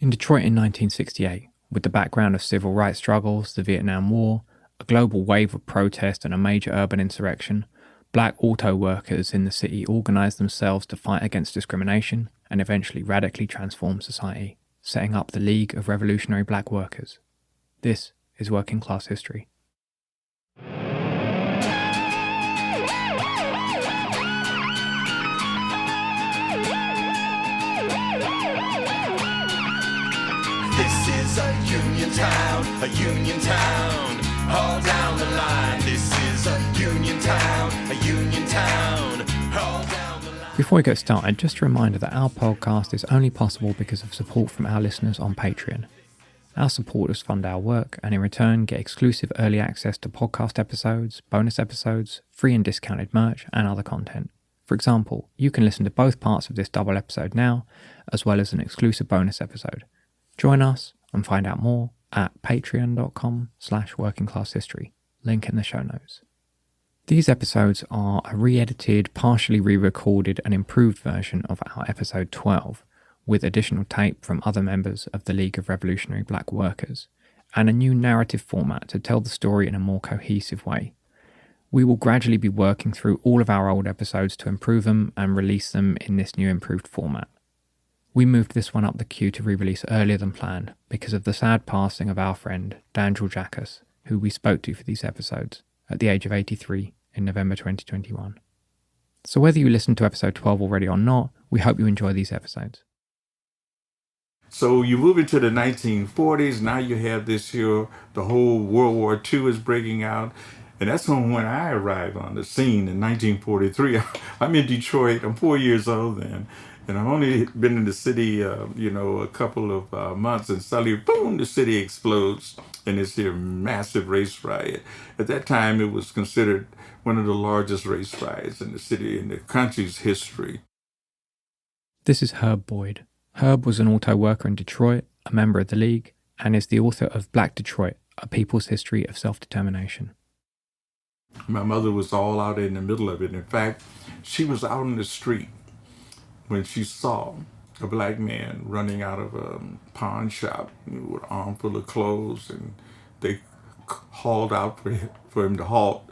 In Detroit in 1968, with the background of civil rights struggles, the Vietnam War, a global wave of protest and a major urban insurrection, black auto workers in the city organised themselves to fight against discrimination and eventually radically transform society, setting up the League of Revolutionary Black Workers. This is working class history. This is a union town, all down the line. This is a union town, all down the line. Before we get started, just a reminder that our podcast is only possible because of support from our listeners on Patreon. Our supporters fund our work and in return get exclusive early access to podcast episodes, bonus episodes, free and discounted merch and other content. For example, you can listen to both parts of this double episode now, as well as an exclusive bonus episode. Join us and find out more at patreon.com/workingclasshistory. Link in the show notes. These episodes are a re-edited, partially re-recorded and improved version of our episode 12, with additional tape from other members of the League of Revolutionary Black Workers, and a new narrative format to tell the story in a more cohesive way. We will gradually be working through all of our old episodes to improve them and release them in this new improved format. We moved this one up the queue to re-release earlier than planned because of the sad passing of our friend Dan Georgakas, who we spoke to for these episodes, at the age of 83 in November 2021. So whether you listened to episode 12 already or not, we hope you enjoy these episodes. So you move into the 1940s, now you have this here, the whole World War II is breaking out. And that's when I arrived on the scene in 1943. I'm in Detroit, I'm 4 years old then. And I've only been in the city, a couple of months, and suddenly, boom, the city explodes in this here massive race riot. At that time, it was considered one of the largest race riots in the city, in the country's history. This is Herb Boyd. Herb was an auto worker in Detroit, a member of the League, and is the author of Black Detroit, A People's History of Self-Determination. My mother was all out in the middle of it. In fact, she was out in the street when she saw a black man running out of a pawn shop with an arm full of clothes, and they hauled out for him to halt.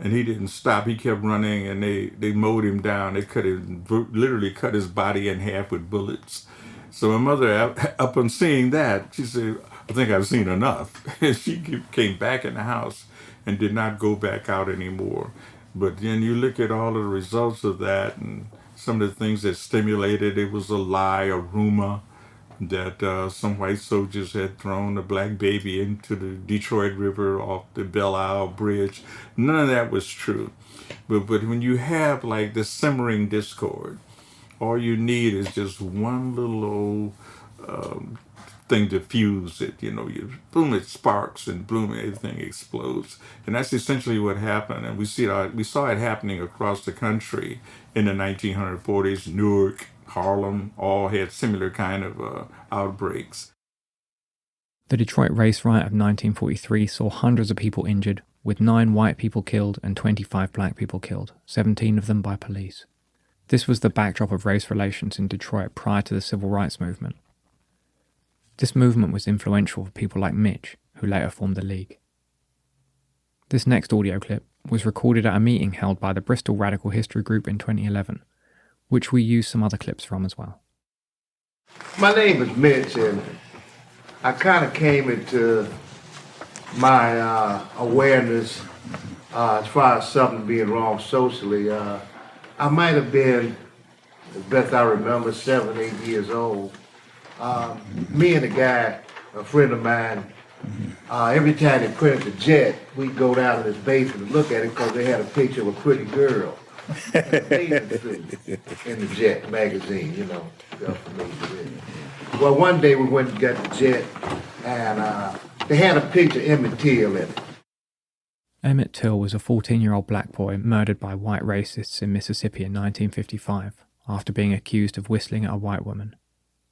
And he didn't stop. He kept running, and they mowed him down. They literally cut his body in half with bullets. So my mother, upon seeing that, she said, I think I've seen enough. And she came back in the house and did not go back out anymore. But then you look at all of the results of that, and some of the things that stimulated, it was a lie, a rumor that some white soldiers had thrown a black baby into the Detroit River off the Belle Isle Bridge. None of that was true. But when you have like this simmering discord, all you need is just one little old thing to fuse it. Boom, it sparks, and boom, everything explodes. And that's essentially what happened. And we saw it happening across the country in the 1940s. Newark, Harlem, all had similar kind of outbreaks. The Detroit race riot of 1943 saw hundreds of people injured, with 9 white people killed and 25 black people killed, 17 of them by police. This was the backdrop of race relations in Detroit prior to the civil rights movement. This movement was influential for people like Mitch, who later formed the League. This next audio clip was recorded at a meeting held by the Bristol Radical History Group in 2011, which we used some other clips from as well. My name is Mitch, and I kind of came into my awareness as far as something being wrong socially. I might have been, as best I remember, 7, 8 years old. Me and a guy, a friend of mine, every time they printed the jet, we'd go down to this basement and look at it because they had a picture of a pretty girl in the Jet magazine, Well, one day we went and got the Jet, and they had a picture of Emmett Till in it. Emmett Till was a 14-year-old black boy murdered by white racists in Mississippi in 1955 after being accused of whistling at a white woman.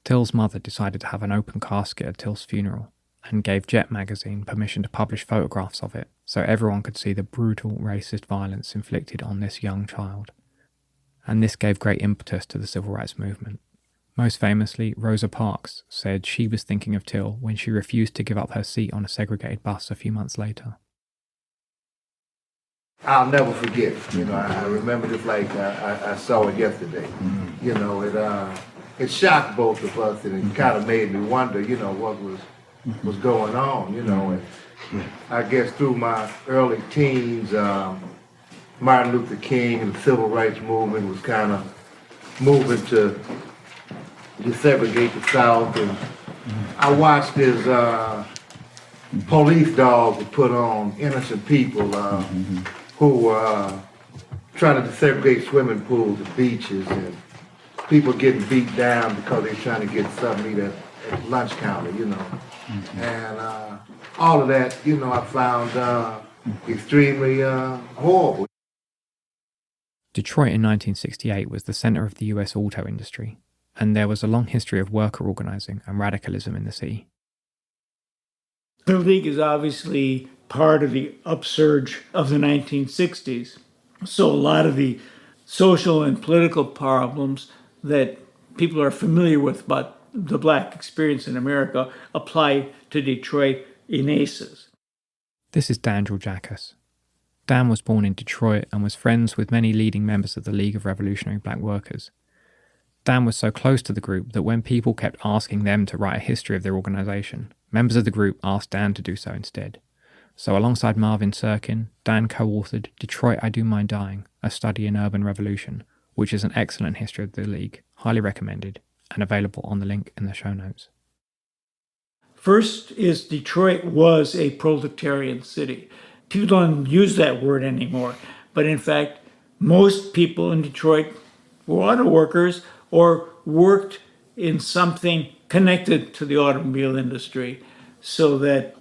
Till's mother decided to have an open casket at Till's funeral and gave Jet magazine permission to publish photographs of it so everyone could see the brutal racist violence inflicted on this young child. And this gave great impetus to the civil rights movement. Most famously, Rosa Parks said she was thinking of Till when she refused to give up her seat on a segregated bus a few months later. I'll never forget it. I remember this like I saw it yesterday. It shocked both of us, and it kind of made me wonder, what was going on, and I guess through my early teens, Martin Luther King and the Civil Rights Movement was kind of moving to desegregate the South, and I watched as police dogs were put on innocent people who were trying to desegregate swimming pools and beaches, and people getting beat down because they're trying to get something to eat at lunch counter, And all of that, I found extremely horrible. Detroit in 1968 was the center of the US auto industry, and there was a long history of worker organizing and radicalism in the city. The League is obviously part of the upsurge of the 1960s. So a lot of the social and political problems that people are familiar with about the Black experience in America apply to Detroit in ACEs. This is Dan Georgakas. Dan was born in Detroit and was friends with many leading members of the League of Revolutionary Black Workers. Dan was so close to the group that when people kept asking them to write a history of their organization, members of the group asked Dan to do so instead. So alongside Marvin Sirkin, Dan co-authored Detroit I Do Mind Dying, A Study in Urban Revolution, which is an excellent history of the League, highly recommended, and available on the link in the show notes. First is Detroit was a proletarian city. People don't use that word anymore, but in fact, most people in Detroit were auto workers or worked in something connected to the automobile industry, so that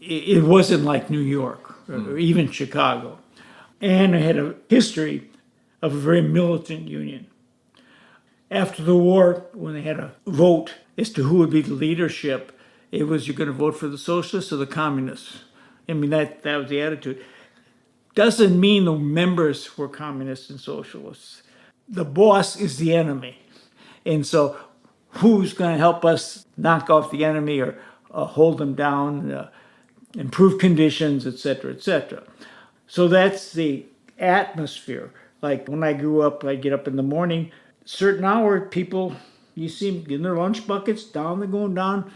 it wasn't like New York or even Chicago. And it had a history of a very militant union. After the war, when they had a vote as to who would be the leadership, it was, you're going to vote for the socialists or the communists. I mean, that was the attitude. Doesn't mean the members were communists and socialists. The boss is the enemy. And so who's going to help us knock off the enemy or hold them down, improve conditions, et cetera, et cetera. So that's the atmosphere. Like when I grew up, I'd get up in the morning, certain hour, people, you see them getting their lunch buckets down, they're going down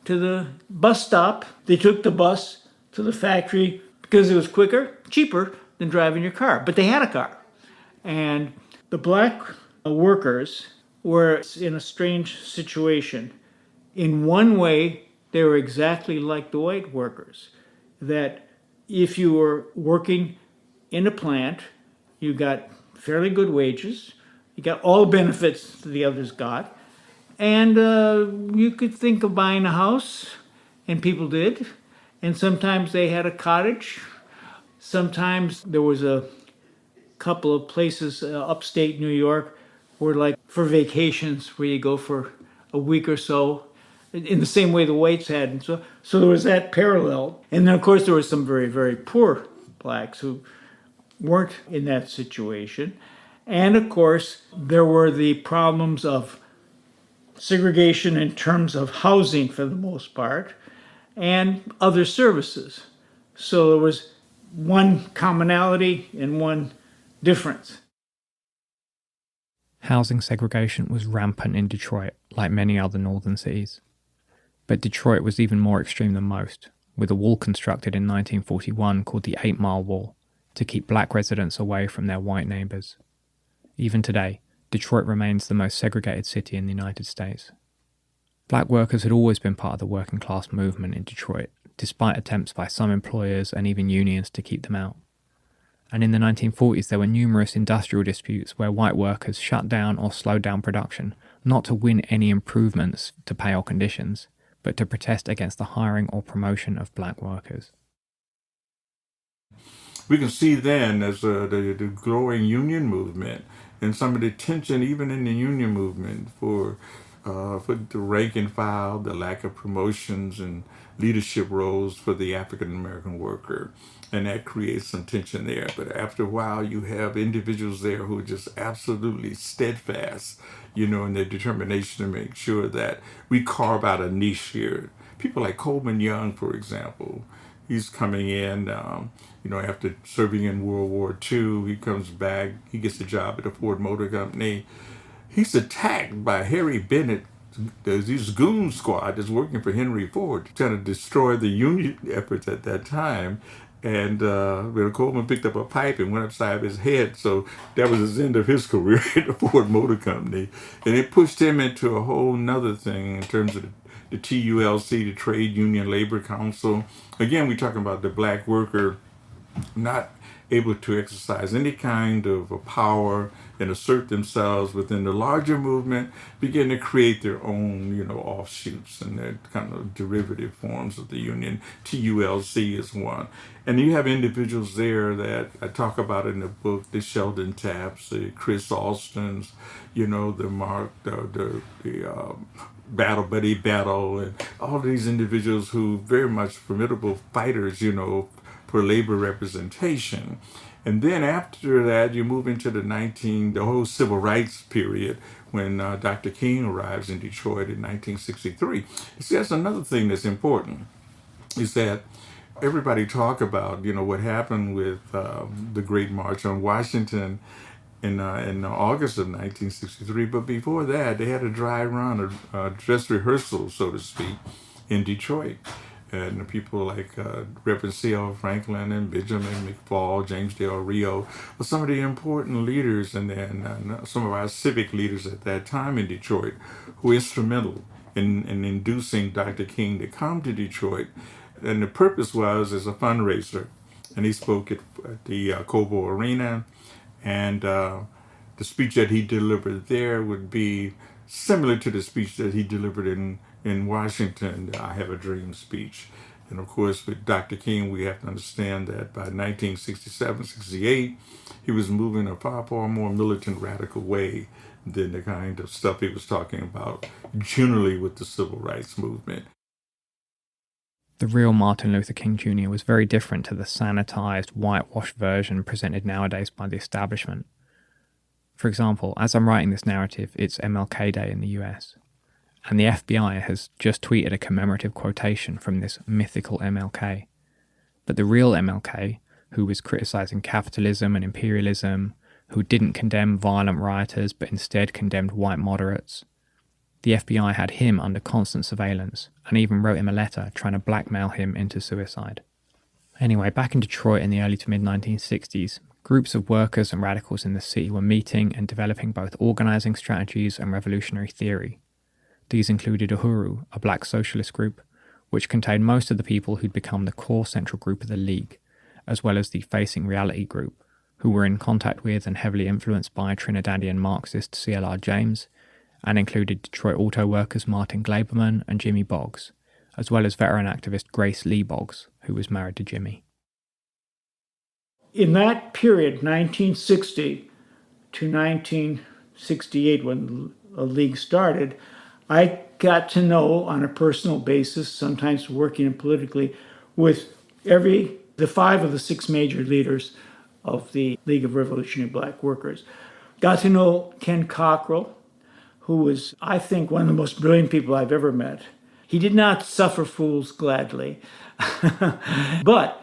to the bus stop. They took the bus to the factory because it was quicker, cheaper than driving your car. But they had a car. And the black workers were in a strange situation. In one way, they were exactly like the white workers, that if you were working in a plant, you got fairly good wages, you got all the benefits the others got, and you could think of buying a house, and people did, and sometimes they had a cottage. Sometimes there was a couple of places upstate New York where, like, for vacations where you go for a week or so, in the same way the whites had. And so there was that parallel. And then, of course, there were some very, very poor blacks who weren't in that situation. And, of course, there were the problems of segregation in terms of housing for the most part and other services. So there was one commonality and one difference. Housing segregation was rampant in Detroit, like many other northern cities. But Detroit was even more extreme than most, with a wall constructed in 1941 called the 8 Mile Wall to keep black residents away from their white neighbours. Even today, Detroit remains the most segregated city in the United States. Black workers had always been part of the working class movement in Detroit, despite attempts by some employers and even unions to keep them out. And in the 1940s, there were numerous industrial disputes where white workers shut down or slowed down production, not to win any improvements to pay or conditions, but to protest against the hiring or promotion of black workers. We can see then as the growing union movement and some of the tension even in the union movement for for the rank and file, the lack of promotions and leadership roles for the African American worker. And that creates some tension there. But after a while, you have individuals there who are just absolutely steadfast, in their determination to make sure that we carve out a niche here. People like Coleman Young, for example, he's coming in, after serving in World War II. He comes back, he gets a job at the Ford Motor Company. He's attacked by Harry Bennett. There's these goon squad that's working for Henry Ford, trying to destroy the union efforts at that time. And Bill Coleman picked up a pipe and went upside his head. So that was the end of his career at the Ford Motor Company. And it pushed him into a whole nother thing in terms of the TULC, the Trade Union Labor Council. Again, we're talking about the black worker not able to exercise any kind of a power and assert themselves within the larger movement, begin to create their own, offshoots and their kind of derivative forms of the union. TULC is one. And you have individuals there that I talk about in the book, the Sheldon Tapps, the Chris Alstons, the Mark, the Battle Buddy Battle, and all of these individuals who very much formidable fighters, for labor representation. And then after that, you move into the whole civil rights period when Dr. King arrives in Detroit in 1963. See, that's another thing that's important, is that everybody talk about, what happened with the Great March on Washington in August of 1963. But before that, they had a dry run, a dress rehearsal, so to speak, in Detroit. And people like Reverend C.L. Franklin and Benjamin McFall, James Del Rio, were some of the important leaders, and then some of our civic leaders at that time in Detroit, who were instrumental in inducing Dr. King to come to Detroit. And the purpose was as a fundraiser. And he spoke at the Cobo Arena, and the speech that he delivered there would be similar to the speech that he delivered in Washington, the I Have a Dream speech. And of course, with Dr. King, we have to understand that by 1967, 68, he was moving in a far, far more militant, radical way than the kind of stuff he was talking about generally with the civil rights movement. The real Martin Luther King Jr. was very different to the sanitized, whitewashed version presented nowadays by the establishment. For example, as I'm writing this narrative, it's MLK Day in the US, and the FBI has just tweeted a commemorative quotation from this mythical MLK. But the real MLK, who was criticizing capitalism and imperialism, who didn't condemn violent rioters but instead condemned white moderates, the FBI had him under constant surveillance and even wrote him a letter trying to blackmail him into suicide. Anyway, back in Detroit in the early to mid-1960s, groups of workers and radicals in the city were meeting and developing both organizing strategies and revolutionary theory. These included Uhuru, a black socialist group, which contained most of the people who'd become the core central group of the League, as well as the Facing Reality group, who were in contact with and heavily influenced by Trinidadian Marxist C.L.R. James, and included Detroit auto workers Martin Glaberman and Jimmy Boggs, as well as veteran activist Grace Lee Boggs, who was married to Jimmy. In that period, 1960 to 1968, when the League started, I got to know on a personal basis, sometimes working politically, with the 5 of the 6 major leaders of the League of Revolutionary Black Workers. Got to know Ken Cockrell, who was, I think, one of the most brilliant people I've ever met. He did not suffer fools gladly, but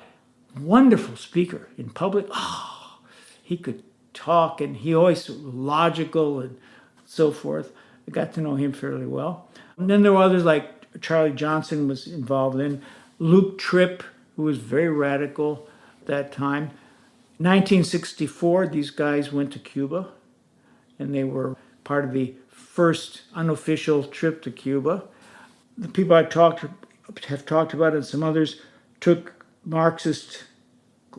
wonderful speaker in public. Oh, he could talk, and he always was logical and so forth. I got to know him fairly well. And then there were others like Charlie Johnson was involved in, Luke Tripp, who was very radical at that time. 1964, these guys went to Cuba, and they were part of the first unofficial trip to Cuba. The people have talked about it, and some others took Marxist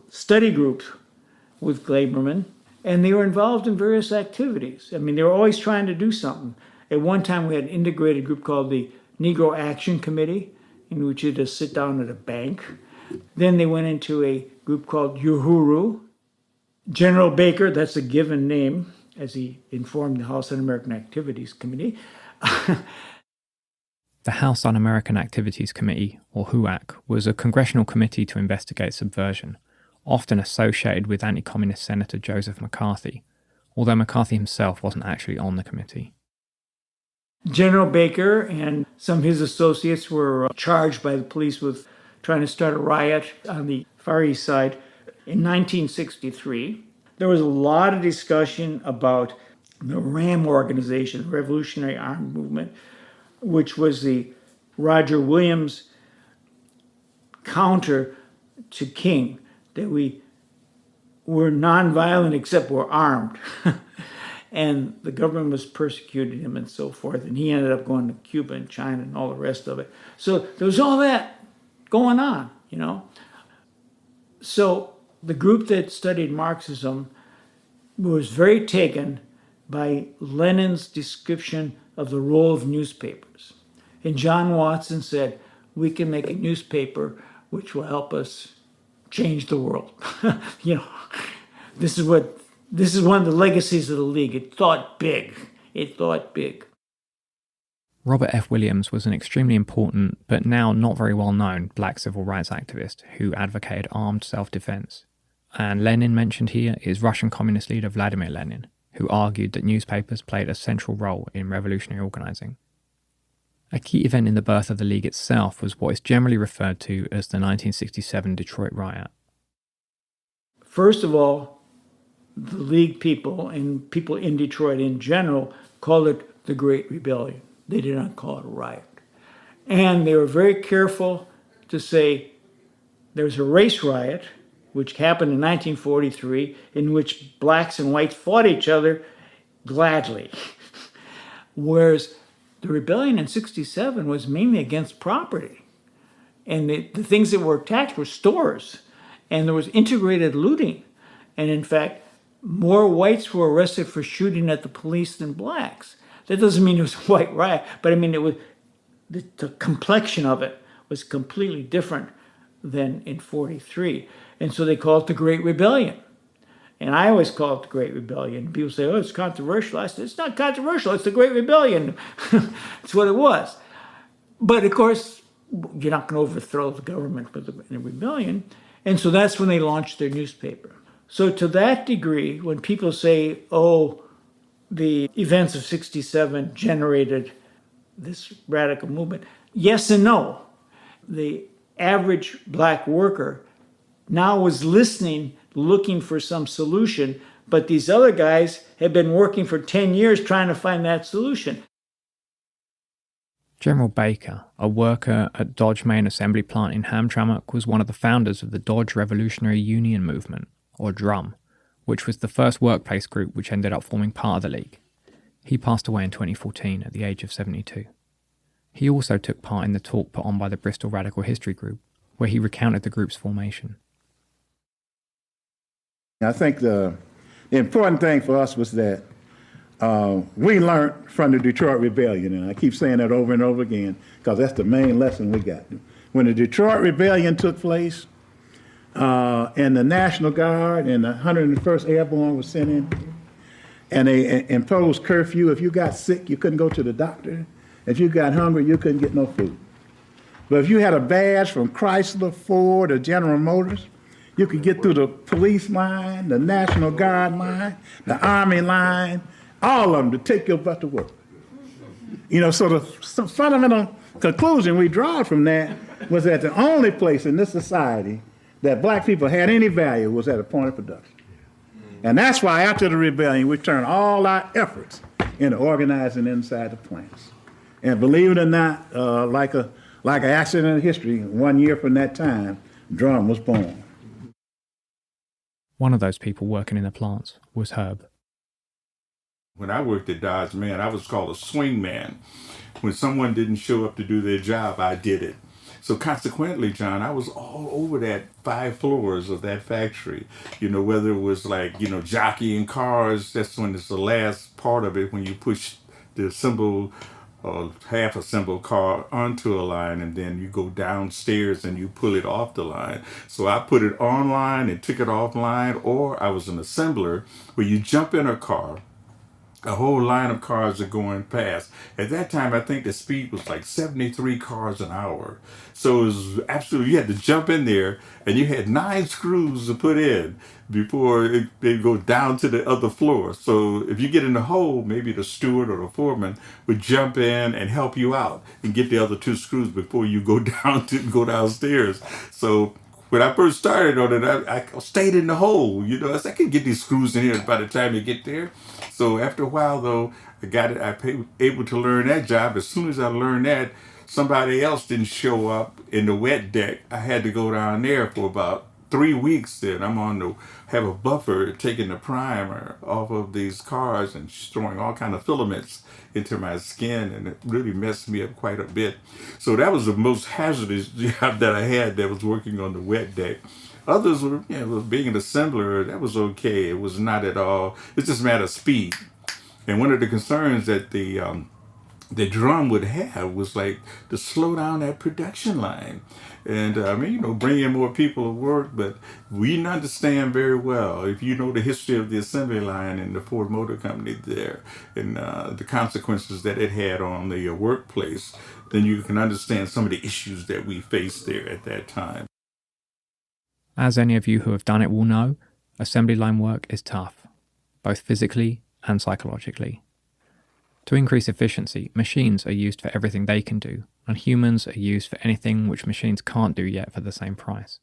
study groups with Glaberman, and they were involved in various activities. I mean, they were always trying to do something. At one time, we had an integrated group called the Negro Action Committee, in which you'd just sit down at a bank. Then they went into a group called Uhuru. General Baker, that's a given name, as he informed the House Un-American Activities Committee, The House Un-American Activities Committee, or HUAC, was a congressional committee to investigate subversion, often associated with anti-communist Senator Joseph McCarthy, although McCarthy himself wasn't actually on the committee. General Baker and some of his associates were charged by the police with trying to start a riot on the Far East Side in 1963. There was a lot of discussion about the RAM organization, the Revolutionary Armed Movement, which was the Roger Williams counter to King, that we were nonviolent except we're armed. And the government was persecuting him and so forth. And he ended up going to Cuba and China and all the rest of it. So there was all that going on, you know. So the group that studied Marxism was very taken by Lenin's description of the role of newspapers. And John Watson said, we can make a newspaper which will help us change the world. You know, this is one of the legacies of the League. It thought big. Robert F. Williams was an extremely important, but now not very well known, black civil rights activist who advocated armed self-defense. And Lenin mentioned here is Russian communist leader Vladimir Lenin, who argued that newspapers played a central role in revolutionary organizing. A key event in the birth of the League itself was what is generally referred to as the 1967 Detroit riot. First of all, the League people and people in Detroit in general called it the Great Rebellion. They did not call it a riot. And they were very careful to say there's a race riot, which happened in 1943, in which blacks and whites fought each other gladly. Whereas the rebellion in 67 was mainly against property. And the things that were attacked were stores. And there was integrated looting. And in fact, more whites were arrested for shooting at the police than blacks. That doesn't mean it was a white riot, but I mean, it was the complexion of it was completely different than in 43. And so they call it the Great Rebellion. And I always call it the Great Rebellion. People say, oh, it's controversial. I said, it's not controversial. It's the Great Rebellion. It's what it was. But of course, you're not going to overthrow the government with a rebellion. And so that's when they launched their newspaper. So to that degree, when people say, oh, the events of 67 generated this radical movement, yes and no. The average black worker now was listening, looking for some solution, but these other guys had been working for 10 years trying to find that solution. General Baker, a worker at Dodge main assembly plant in Hamtramck, was one of the founders of the Dodge Revolutionary Union Movement, or DRUM, which was the first workplace group which ended up forming part of the League. He passed away in 2014 at the age of 72. He also took part in the talk put on by the Bristol Radical History Group, where he recounted the group's formation. I think the important thing for us was that we learned from the Detroit Rebellion, and I keep saying that over and over again because that's the main lesson we got. When the Detroit Rebellion took place, and the National Guard and the 101st Airborne was sent in, and they imposed curfew. If you got sick, you couldn't go to the doctor. If you got hungry, you couldn't get no food. But if you had a badge from Chrysler, Ford, or General Motors, you could get through the police line, the National Guard line, the Army line, all of them to take your butt to work. You know, so the fundamental conclusion we draw from that was that the only place in this society that black people had any value was at a point of production. And that's why after the rebellion, we turned all our efforts into organizing inside the plants. And believe it or not, like an accident in history, 1 year from that time, DRUM was born. One of those people working in the plants was Herb. When I worked at Dodge, man, I was called a swing man. When someone didn't show up to do their job, I did it. So consequently, John, I was all over that 5 floors of that factory. You know, whether it was like, you know, jockeying cars, that's when it's the last part of it, when you push the assembled or half assembled car onto a line, and then you go downstairs and you pull it off the line. So I put it online and took it offline, or I was an assembler where you jump in a car, A whole line of cars are going past. At that time, I think the speed was like 73 cars an hour. So it was absolutely, you had to jump in there and you had 9 screws to put in before they go down to the other floor. So if you get in the hole, maybe the steward or the foreman would jump in and help you out and get the other 2 screws before you go go downstairs. So when I first started on it, I stayed in the hole. I said, I can get these screws in here by the time you get there. So after a while, though, able to learn that job. As soon as I learned that, somebody else didn't show up in the wet deck. I had to go down there for about 3 weeks. Then I'm have a buffer taking the primer off of these cars and throwing all kind of filaments into my skin, and it really messed me up quite a bit. So that was the most hazardous job that I had, that was working on the wet deck. Others were, being an assembler, that was okay. It was not at all. It's just a matter of speed. And one of the concerns that the drum would have was like to slow down that production line. And bring in more people to work, but we didn't understand very well. If you know the history of the assembly line and the Ford Motor Company there, and the consequences that it had on the workplace, then you can understand some of the issues that we faced there at that time. As any of you who have done it will know, assembly line work is tough, both physically and psychologically. To increase efficiency, machines are used for everything they can do, and humans are used for anything which machines can't do yet for the same price.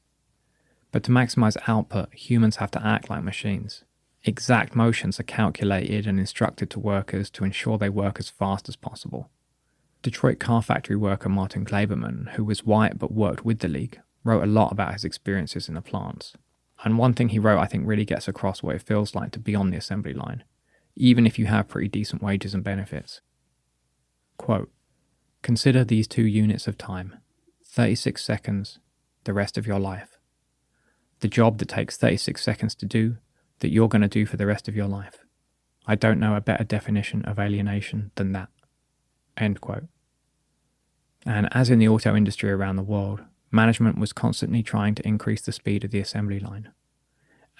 But to maximize output, humans have to act like machines. Exact motions are calculated and instructed to workers to ensure they work as fast as possible. Detroit car factory worker Martin Klaberman, who was white but worked with the League, wrote a lot about his experiences in the plants. And one thing he wrote I think really gets across what it feels like to be on the assembly line, even if you have pretty decent wages and benefits. Quote, "Consider these 2 units of time, 36 seconds, the rest of your life. The job that takes 36 seconds to do, that you're going to do for the rest of your life. I don't know a better definition of alienation than that." End quote. And as in the auto industry around the world, management was constantly trying to increase the speed of the assembly line.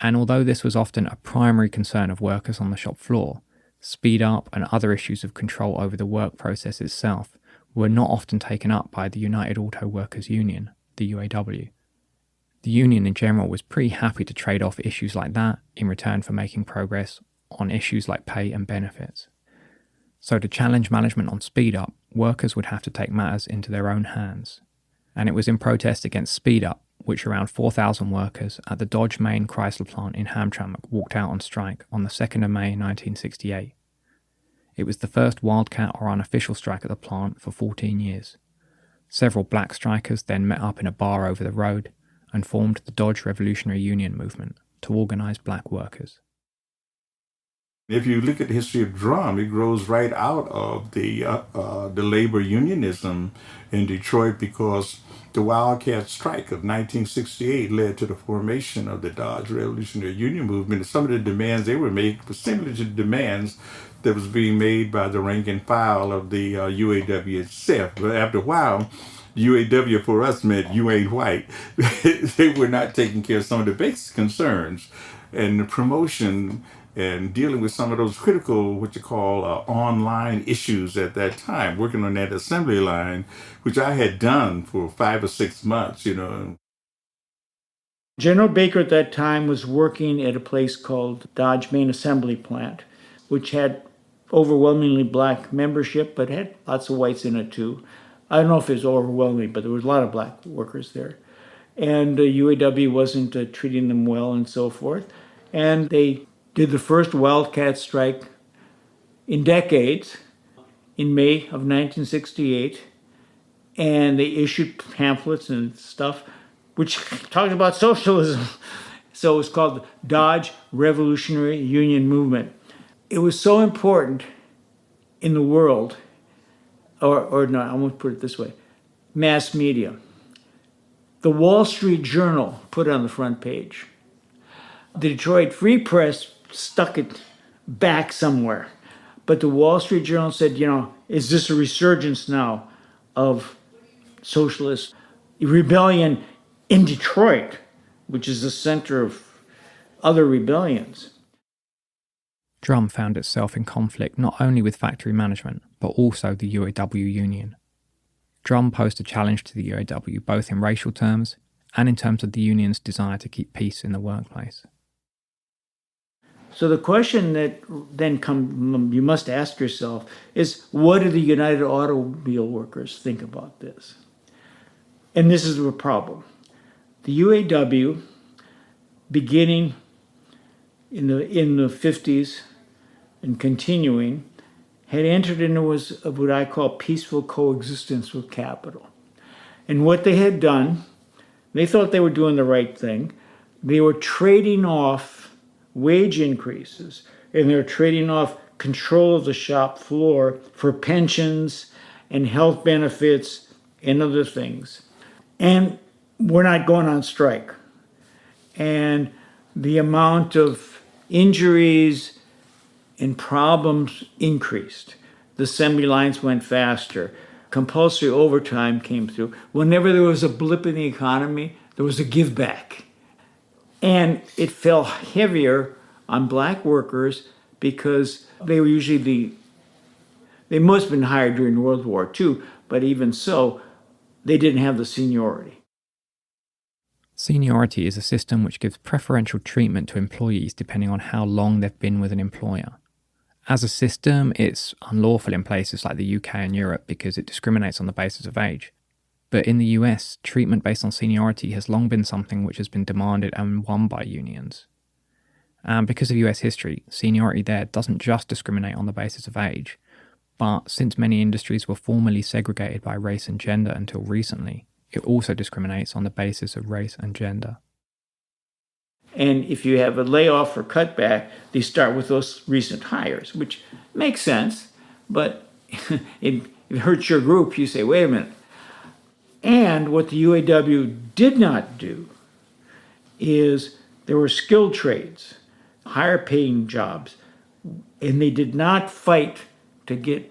And although this was often a primary concern of workers on the shop floor, speed up and other issues of control over the work process itself were not often taken up by the United Auto Workers Union, the UAW. The union in general was pretty happy to trade off issues like that in return for making progress on issues like pay and benefits. So to challenge management on speed up, workers would have to take matters into their own hands. And it was in protest against speed up which around 4,000 workers at the Dodge Main Chrysler plant in Hamtramck walked out on strike on the 2nd of May 1968. It was the first wildcat or unofficial strike at the plant for 14 years. Several black strikers then met up in a bar over the road and formed the Dodge Revolutionary Union movement to organize black workers. If you look at the history of drum, it grows right out of the labor unionism in Detroit, because the Wildcat Strike of 1968 led to the formation of the Dodge Revolutionary Union movement. And some of the demands they were making were similar to the demands that was being made by the rank and file of the UAW itself. But after a while, UAW for us meant you ain't white. They were not taking care of some of the basic concerns and the promotion and dealing with some of those critical, what you call online issues at that time, working on that assembly line, which I had done for 5 or 6 months, General Baker at that time was working at a place called Dodge Main Assembly Plant, which had overwhelmingly black membership, but had lots of whites in it too. I don't know if it was overwhelming, but there was a lot of black workers there. And UAW wasn't treating them well and so forth. And they did the first wildcat strike in decades in May of 1968. And they issued pamphlets and stuff which talked about socialism. So it was called the Dodge Revolutionary Union Movement. It was so important in the world, or no, I'm going to put it this way, mass media. The Wall Street Journal put it on the front page. The Detroit Free Press stuck it back somewhere. But the Wall Street Journal said, is this a resurgence now of socialist rebellion in Detroit, which is the center of other rebellions? Drum found itself in conflict not only with factory management, but also the UAW union. Drum posed a challenge to the UAW both in racial terms and in terms of the union's desire to keep peace in the workplace. So the question that then you must ask yourself is, what do the United Automobile Workers think about this? And this is the problem. The UAW, beginning in the 50s and continuing, had entered into what I call peaceful coexistence with capital. And what they had done, they thought they were doing the right thing. They were trading off wage increases, and they're trading off control of the shop floor for pensions and health benefits and other things. And we're not going on strike. And the amount of injuries and problems increased. The assembly lines went faster. Compulsory overtime came through. Whenever there was a blip in the economy, there was a give back. And it fell heavier on black workers because they were usually they must have been hired during World War II, but even so, they didn't have the seniority. Seniority is a system which gives preferential treatment to employees depending on how long they've been with an employer. As a system, it's unlawful in places like the UK and Europe because it discriminates on the basis of age. But in the US, treatment based on seniority has long been something which has been demanded and won by unions. And because of US history, seniority there doesn't just discriminate on the basis of age, but since many industries were formerly segregated by race and gender until recently, it also discriminates on the basis of race and gender. And if you have a layoff or cutback, they start with those recent hires, which makes sense, but it hurts your group. You say, wait a minute. And what the UAW did not do is there were skilled trades, higher paying jobs, and they did not fight to get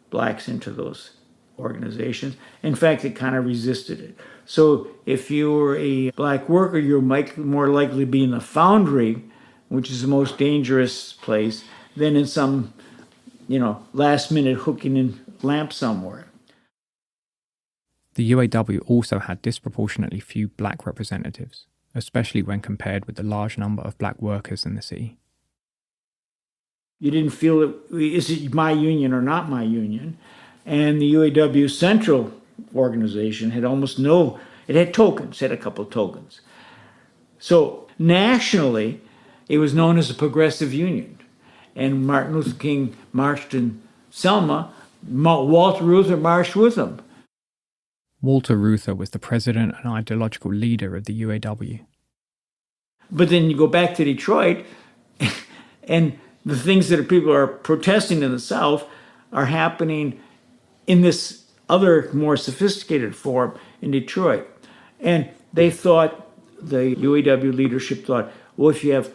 blacks into those organizations. In fact, they kind of resisted it. So if you were a black worker, you're more likely to be in the foundry, which is the most dangerous place, than in some, last minute hooking in lamp somewhere. The UAW also had disproportionately few black representatives, especially when compared with the large number of black workers in the city. You didn't feel, is it my union or not my union? And the UAW Central organization had it had tokens, had a couple of tokens. So nationally, it was known as a progressive union. And Martin Luther King marched in Selma, Walter Reuther marched with him. Walter Reuther was the president and ideological leader of the UAW. But then you go back to Detroit, and the things that people are protesting in the South are happening in this other more sophisticated form in Detroit. And they thought, the UAW leadership thought, well, if you have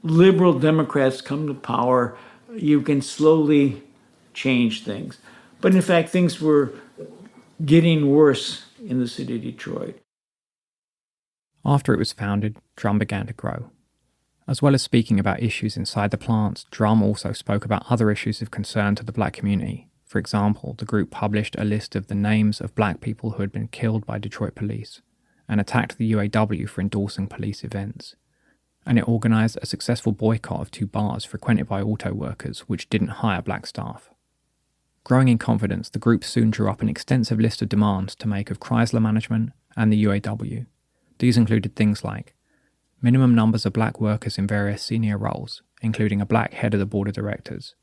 liberal Democrats come to power, you can slowly change things. But in fact, things were getting worse in the city of Detroit. After it was founded, Drum began to grow. As well as speaking about issues inside the plants, Drum also spoke about other issues of concern to the black community. For example, the group published a list of the names of black people who had been killed by Detroit police and attacked the UAW for endorsing police events. And it organised a successful boycott of 2 bars frequented by auto workers which didn't hire black staff. Growing in confidence, the group soon drew up an extensive list of demands to make of Chrysler management and the UAW. These included things like minimum numbers of black workers in various senior roles, including a black head of the board of directors,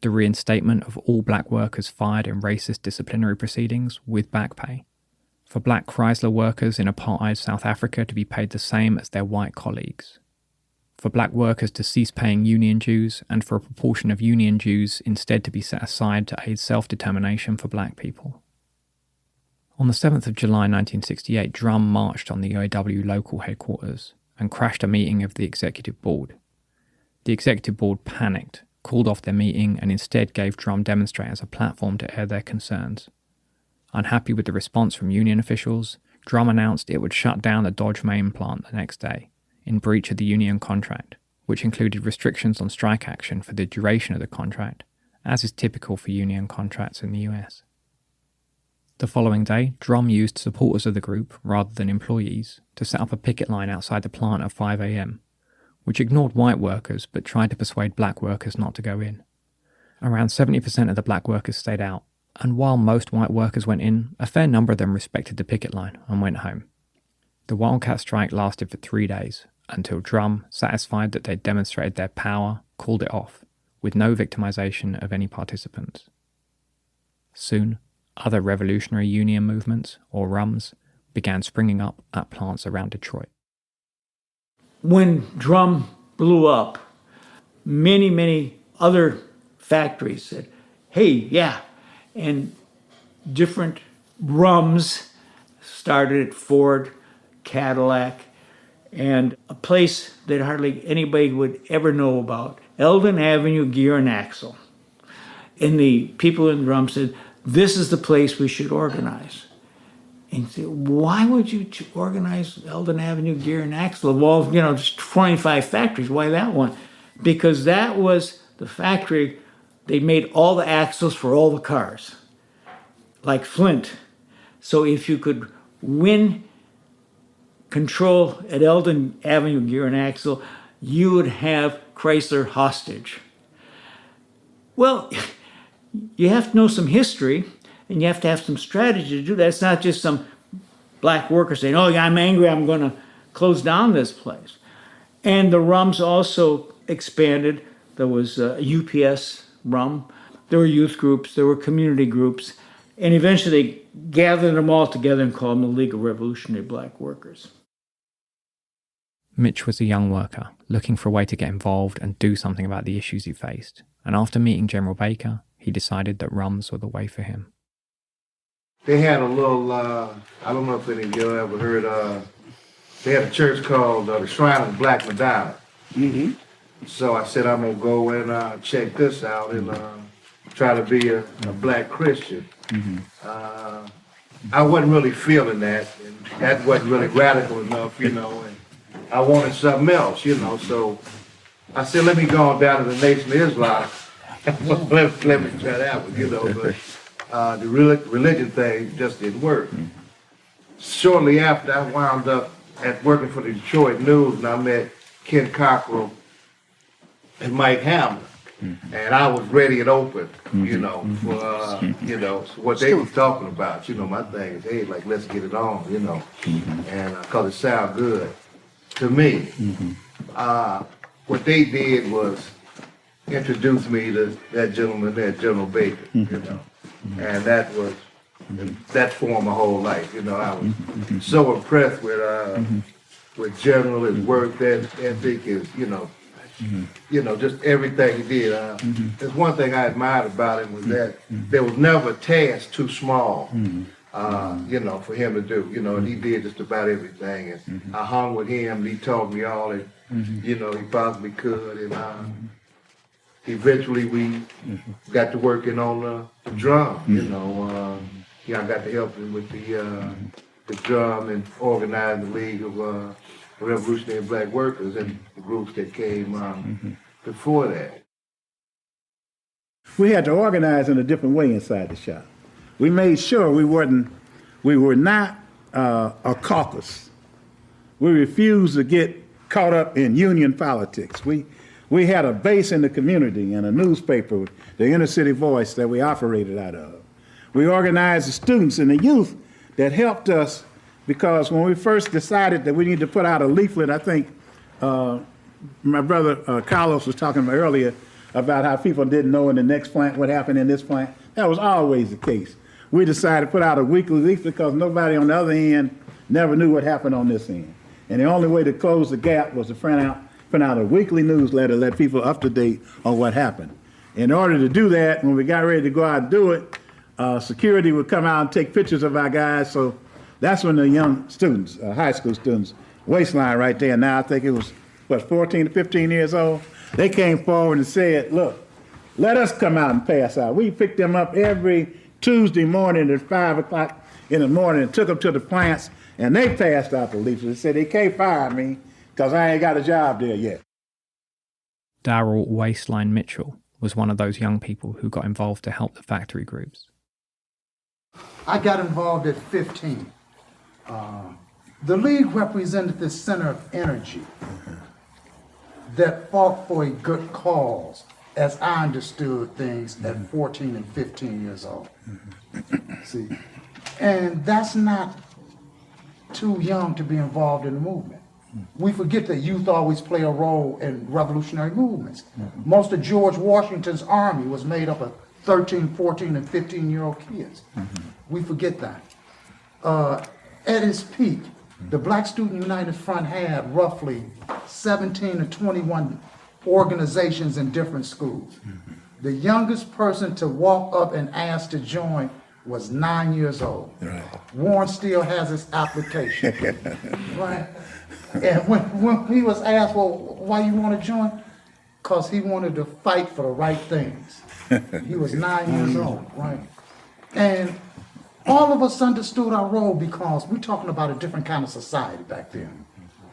the reinstatement of all black workers fired in racist disciplinary proceedings with back pay, for black Chrysler workers in apartheid South Africa to be paid the same as their white colleagues, for black workers to cease paying union dues, and for a proportion of union dues instead to be set aside to aid self-determination for black people. On the 7th of July 1968, Drum marched on the UAW local headquarters and crashed a meeting of the executive board. The executive board panicked, called off their meeting, and instead gave Drum demonstrators a platform to air their concerns. Unhappy with the response from union officials, Drum announced it would shut down the Dodge main plant the next day, in breach of the union contract, which included restrictions on strike action for the duration of the contract, as is typical for union contracts in the US. The following day, Drum used supporters of the group, rather than employees, to set up a picket line outside the plant at 5 a.m, which ignored white workers but tried to persuade black workers not to go in. Around 70% of the black workers stayed out, and while most white workers went in, a fair number of them respected the picket line and went home. The Wildcat strike lasted for 3 days, until Drum, satisfied that they'd demonstrated their power, called it off, with no victimization of any participants. Soon, other revolutionary union movements, or RUMs, began springing up at plants around Detroit. When Drum blew up, many other factories said, hey, yeah, and different RUMs started at Ford, Cadillac, and a place that hardly anybody would ever know about, Eldon Avenue Gear and Axle. And the people in RUM said, this is the place we should organize. And you say, why would you organize Eldon Avenue Gear and Axle of all, just 25 factories? Why that one? Because that was the factory, they made all the axles for all the cars, like Flint. So if you could win control at Eldon Avenue Gear and Axle, you would have Chrysler hostage. Well, you have to know some history, and you have to have some strategy to do that. It's not just some black worker saying, oh, yeah, I'm angry, I'm going to close down this place. And the RUMs also expanded. There was a UPS RUM. There were youth groups. There were community groups. And eventually they gathered them all together and called them the League of Revolutionary Black Workers. Mitch was a young worker, looking for a way to get involved and do something about the issues he faced. And after meeting General Baker, he decided that RUMs were the way for him. They had a little, I don't know if any of you ever heard, they had a church called the Shrine of the Black Madonna. Mm-hmm. So I said, I'm going to go and check this out and try to be a black Christian. Mm-hmm. I wasn't really feeling that, and that wasn't really radical enough, and I wanted something else, so I said, let me go on down to the Nation of Islam. let me try that one, but the religion thing just didn't work. Shortly after, I wound up working for the Detroit News, and I met Ken Cockrell and Mike Hamlin. And I was ready and open, for, what they was talking about. My thing is, hey, let's get it on, and because it sounded good to me. What they did was introduce me to that gentleman there, General Baker, and that formed my whole life. I was so impressed with General, his work ethic, his, just everything he did. There's one thing I admired about him was that there was never a task too small, for him to do. And he did just about everything. And I hung with him, and he taught me all that, he possibly could. And eventually we got to working on the drum. I got to help him with the drum and organize the League of Revolutionary Black Workers and the groups that came before that. We had to organize in a different way inside the shop. We made sure we were not a caucus. We refused to get caught up in union politics. We had a base in the community and a newspaper, the Inner City Voice, that we operated out of. We organized the students and the youth that helped us, because when we first decided that we needed to put out a leaflet, I think my brother Carlos was talking about earlier about how people didn't know in the next plant what happened in this plant. That was always the case. We decided to put out a weekly leaflet because nobody on the other end never knew what happened on this end. And the only way to close the gap was to print out a weekly newsletter, let people up to date on what happened. In order to do that, when we got ready to go out and do it, security would come out and take pictures of our guys. So that's when the young students, high school students, Waistline right there, now I think it was, 14 to 15 years old, they came forward and said, look, let us come out and pass out. We picked them up every Tuesday morning at 5 o'clock in the morning and took them to the plants, and they passed out the leaflets. They said they can't fire me because I ain't got a job there yet. Darryl Waistline Mitchell was one of those young people who got involved to help the factory groups. I got involved at 15. The league represented this center of energy that fought for a good cause, as I understood things at 14 and 15 years old. See, and that's not too young to be involved in the movement. We forget that youth always play a role in revolutionary movements. Most of George Washington's army was made up of 13, 14, and 15-year-old kids. We forget that. At its peak, the Black Student United Front had roughly 17 to 21 organizations in different schools. The youngest person to walk up and ask to join was 9 years old. Right. Warren still has his application. Right? And when he was asked, well, why you want to join? Because he wanted to fight for the right things. He was 9 years old, right? And all of us understood our role because we're talking about a different kind of society back then,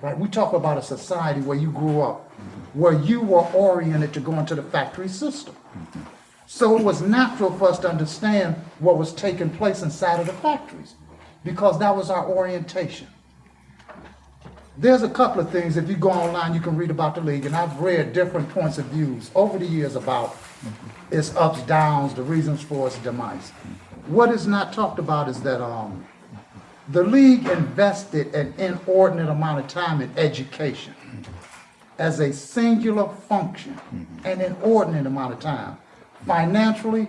right? We talk about a society where you grew up, where you were oriented to go into the factory system. So it was natural for us to understand what was taking place inside of the factories because that was our orientation. There's a couple of things, if you go online, you can read about the league, and I've read different points of views over the years about its ups, downs, the reasons for its demise. What is not talked about is that the league invested an inordinate amount of time in education as a singular function, an inordinate amount of time, financially,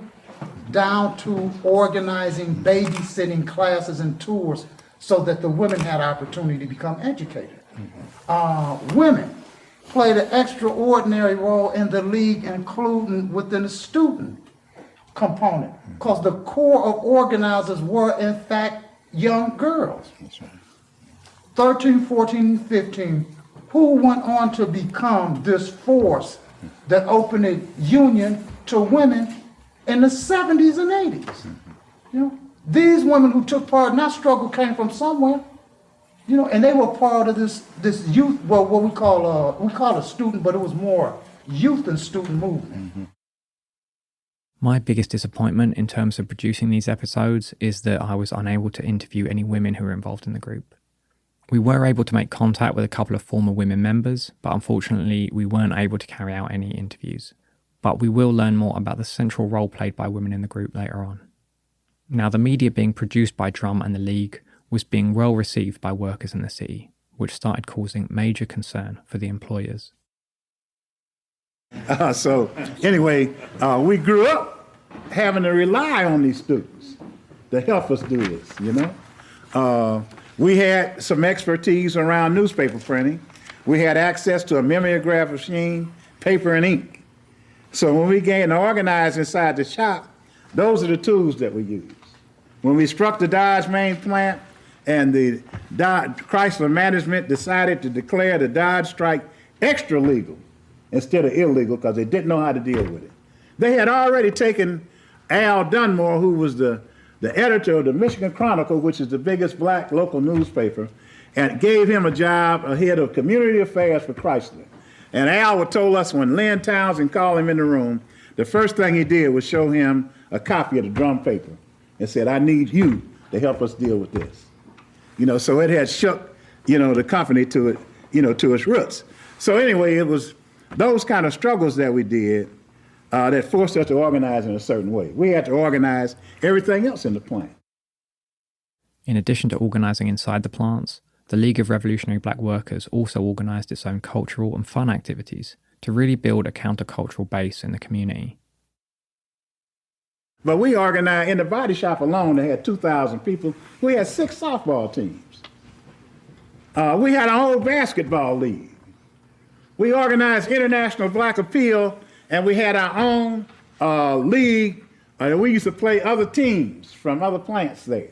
down to organizing babysitting classes and tours so that the women had opportunity to become educated. Women played an extraordinary role in the league, including within the student component, because the core of organizers were, in fact, young girls. That's right. 13, 14, 15, who went on to become this force that opened a union to women in the 70s and 80s. You know, these women who took part in that struggle came from somewhere, you know, and they were part of this youth, well, what we call a student, but it was more youth and student movement. My biggest disappointment in terms of producing these episodes is that I was unable to interview any women who were involved in the group. We were able to make contact with a couple of former women members, but unfortunately we weren't able to carry out any interviews. But we will learn more about the central role played by women in the group later on. Now, the media being produced by Drum and the League was being well received by workers in the city, which started causing major concern for the employers. So anyway, we grew up having to rely on these students to help us do this, you know. We had some expertise around newspaper printing. We had access to a mimeograph machine, paper and ink. So when we began to organize inside the shop, those are the tools that we used. When we struck the Dodge main plant and the Chrysler management decided to declare the Dodge strike extra legal instead of illegal because they didn't know how to deal with it. They had already taken Al Dunmore, who was the editor of the Michigan Chronicle, which is the biggest black local newspaper, and gave him a job ahead of community affairs for Chrysler. And Al told us when Lynn Townsend called him in the room, the first thing he did was show him a copy of the drum paper and said, I need you to help us deal with this. You know, so it had shook, you know, the company to it, you know, to its roots. So anyway, it was those kind of struggles that we did that forced us to organize in a certain way. We had to organize everything else in the plant. In addition to organising inside the plants, the League of Revolutionary Black Workers also organised its own cultural and fun activities to really build a countercultural base in the community. But we organized, in the body shop alone, they had 2,000 people. We had 6 softball teams. We had our own basketball league. We organized International Black Appeal, and we had our own league. We used to play other teams from other plants there.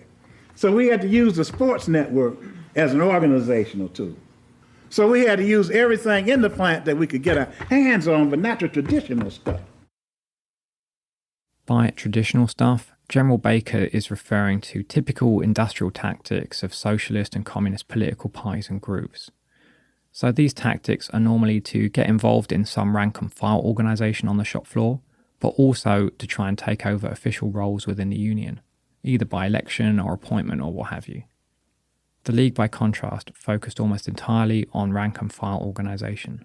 So we had to use the sports network as an organizational tool. So we had to use everything in the plant that we could get our hands on, but not the traditional stuff. By traditional stuff, General Baker is referring to typical industrial tactics of socialist and communist political parties and groups. So these tactics are normally to get involved in some rank and file organisation on the shop floor, but also to try and take over official roles within the union, either by election or appointment or what have you. The League, by contrast, focused almost entirely on rank and file organisation,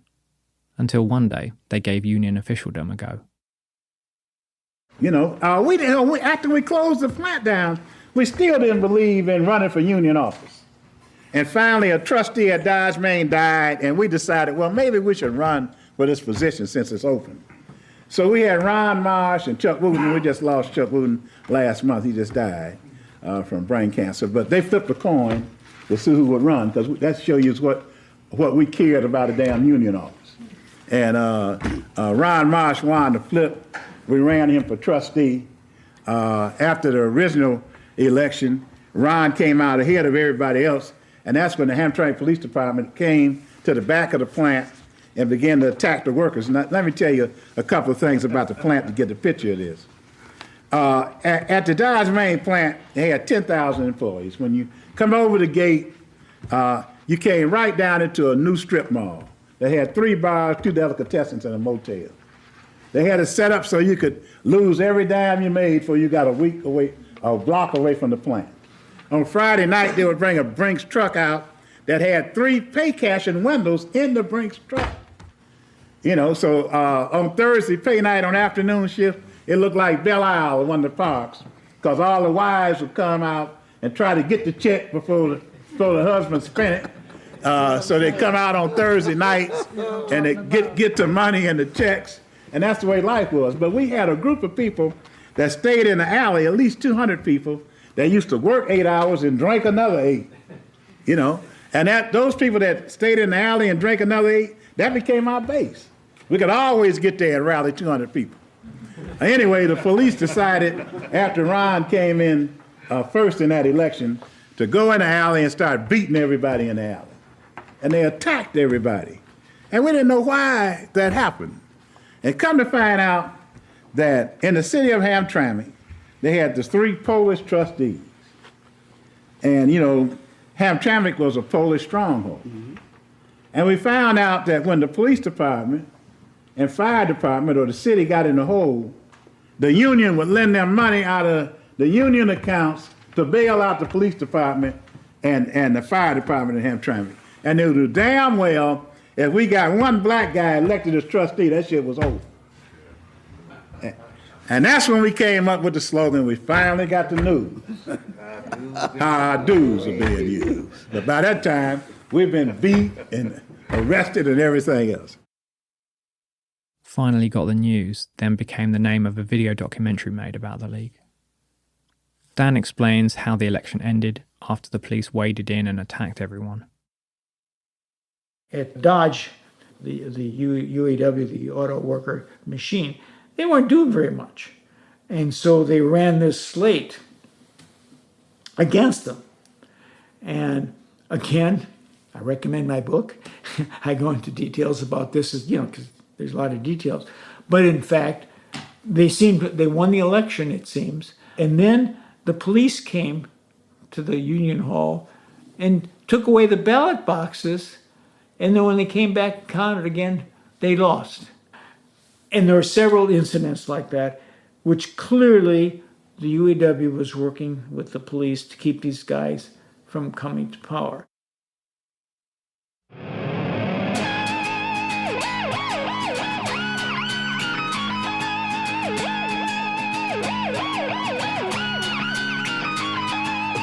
until one day they gave union officialdom a go. After we closed the plant down, we still didn't believe in running for union office. And finally, a trustee at Dodge Main died, and we decided, well, maybe we should run for this position since it's open. So we had Ron Marsh and Chuck Wooten. We just lost Chuck Wooten last month. He just died from brain cancer. But they flipped a coin to see who would run, because that shows you what we cared about a damn union office. And Ron Marsh won the flip. We ran him for trustee. After the original election, Ron came out ahead of everybody else, and that's when the Hamtramck Police Department came to the back of the plant and began to attack the workers. Now, let me tell you a couple of things about the plant to get the picture of this. At the Dodge Main plant, they had 10,000 employees. When you come over the gate, you came right down into a new strip mall. They had 3 bars, 2 delicatessens, and a motel. They had it set up so you could lose every dime you made before you got a block away from the plant. On Friday night, they would bring a Brinks truck out that had 3 pay cashing windows in the Brinks truck. So on Thursday pay night on afternoon shift, it looked like Belle Isle in one of the parks, because all the wives would come out and try to get the check before the husband spent it. So they come out on Thursday nights and they get the money and the checks. And that's the way life was. But we had a group of people that stayed in the alley, at least 200 people, that used to work 8 hours and drink another 8, And those people that stayed in the alley and drank another 8, that became our base. We could always get there and rally 200 people. Anyway, the police decided, after Ron came in first in that election, to go in the alley and start beating everybody in the alley. And they attacked everybody. And we didn't know why that happened. And come to find out that in the city of Hamtramck, they had the 3 Polish trustees. And, Hamtramck was a Polish stronghold. Mm-hmm. And we found out that when the police department and fire department or the city got in the hole, the union would lend them money out of the union accounts to bail out the police department and the fire department in Hamtramck. And they knew damn well if we got one black guy elected as trustee, that shit was over. And that's when we came up with the slogan, we finally got the news. Our dues are being used. But by that time, we've been beat and arrested and everything else. Finally got the news then became the name of a video documentary made about the League. Dan explains how the election ended after the police waded in and attacked everyone. At Dodge, the UAW, the auto worker machine, they weren't doing very much. And so they ran this slate against them. And again, I recommend my book. I go into details about this, because there's a lot of details. But in fact, they won the election, it seems. And then the police came to the Union Hall and took away the ballot boxes. And then when they came back and counted again, they lost. And there were several incidents like that, which clearly the UAW was working with the police to keep these guys from coming to power.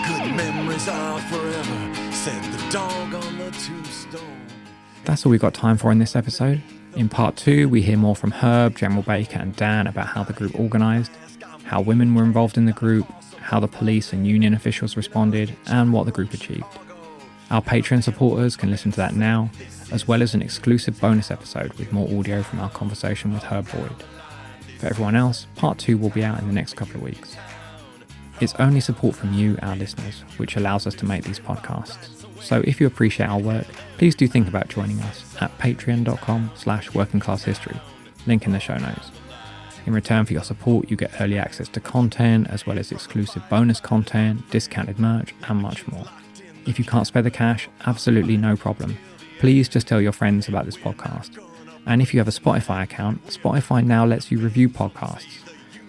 Good memories are forever, said the dog on the tombstone. That's all we've got time for in this episode. In part 2, we hear more from Herb, General Baker and Dan about how the group organised, how women were involved in the group, how the police and union officials responded, and what the group achieved. Our Patreon supporters can listen to that now, as well as an exclusive bonus episode with more audio from our conversation with Herb Boyd. For everyone else, part 2 will be out in the next couple of weeks. It's only support from you, our listeners, which allows us to make these podcasts. So if you appreciate our work, please do think about joining us at patreon.com/workingclasshistory, link in the show notes. In return for your support, you get early access to content, as well as exclusive bonus content, discounted merch, and much more. If you can't spare the cash, absolutely no problem. please just tell your friends about this podcast. And if you have a Spotify account, Spotify now lets you review podcasts.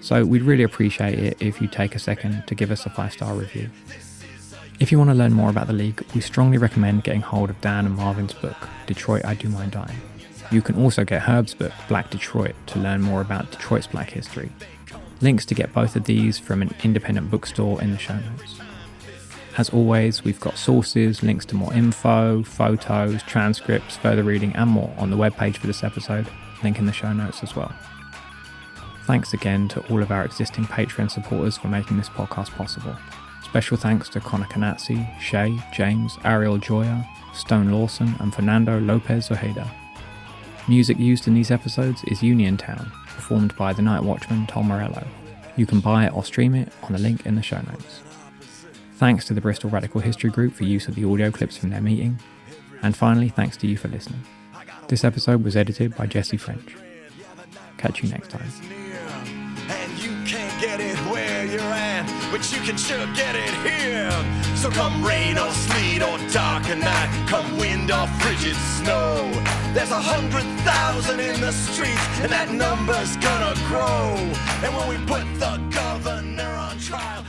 So we'd really appreciate it if you take a second to give us a 5-star review. If you want to learn more about the League, we strongly recommend getting hold of Dan and Marvin's book, Detroit, I Do Mind Dying. You can also get Herb's book, Black Detroit, to learn more about Detroit's black history. Links to get both of these from an independent bookstore in the show notes. As always, we've got sources, links to more info, photos, transcripts, further reading and more on the webpage for this episode, link in the show notes as well. Thanks again to all of our existing Patreon supporters for making this podcast possible. Special thanks to Connor Canazzi, Shay, James, Ariel Joya, Stone Lawson and Fernando Lopez Ojeda. Music used in these episodes is Uniontown, performed by the Night Watchman Tom Morello. You can buy it or stream it on the link in the show notes. Thanks to the Bristol Radical History Group for use of the audio clips from their meeting. And finally, thanks to you for listening. This episode was edited by Jesse French. Catch you next time. And you can't get it where you're at, but you can sure get it here. So come rain or sleet or dark or night, come wind or frigid snow, there's 100,000 in the streets, and that number's gonna grow. And when we put the governor on trial,